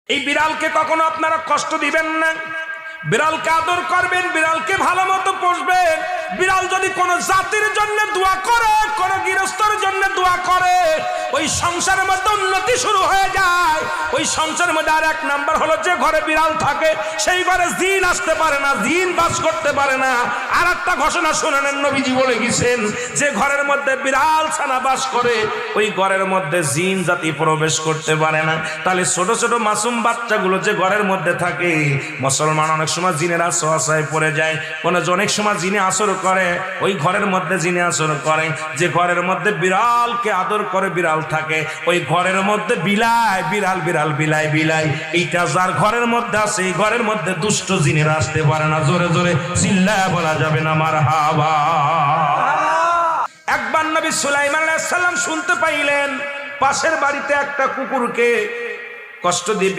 এই বিড়ালকে কখনো আপনারা কষ্ট দিবেন না, বিড়ালকে আদর করবেন, বিড়ালকে ভালো মতো পোষবেন। বিড়াল যদি কোনো জাতির জন্য দোয়া করে, কোনো গৃহস্থর জন্য দোয়া করে, ওই সংসারের মধ্যে উন্নতি শুরু হয়ে যায়। ওই সংসারের মধ্যে আর এক নাম্বার হলো, যে ঘরে বিড়াল থাকে সেই ঘরে জিন আসতে পারে না, জিন বাস করতে পারে না। আর একটা ঘোষণা শুনেন, নবীজি বলে গেছেন, যে ঘরের মধ্যে বিড়াল ছানা বাস করে ওই ঘরের মধ্যে জিন জাতি প্রবেশ করতে পারে না। তাহলে ছোট ছোট মাসুম বাচ্চাগুলো যে ঘরের মধ্যে থাকে, মুসলমান অনেক সময় জিনের আশ্রয় পড়ে যায়, অনেক সময় জিনে আসর করে, ওই ঘরের মধ্যে জিনে আসর করে। যে ঘরের মধ্যে বিড়ালকে আদর করে বিড়াল থাকে, ওই ঘরের মধ্যে বিলাই বিড়াল বিড়াল বিলাই বিলাই, এইটা যার ঘরের মধ্যে আছে এই ঘরের মধ্যে দুষ্ট জিনেরা আসতে পারে না। জোরে জোরে চিল্লায়া বলা যাবে না মারহাবা। একবার নবী সুলাইমান আলাইহিস সালাম শুনতে পাইলেন পাশের বাড়িতে একটা কুকুরকে কষ্ট দিয়ে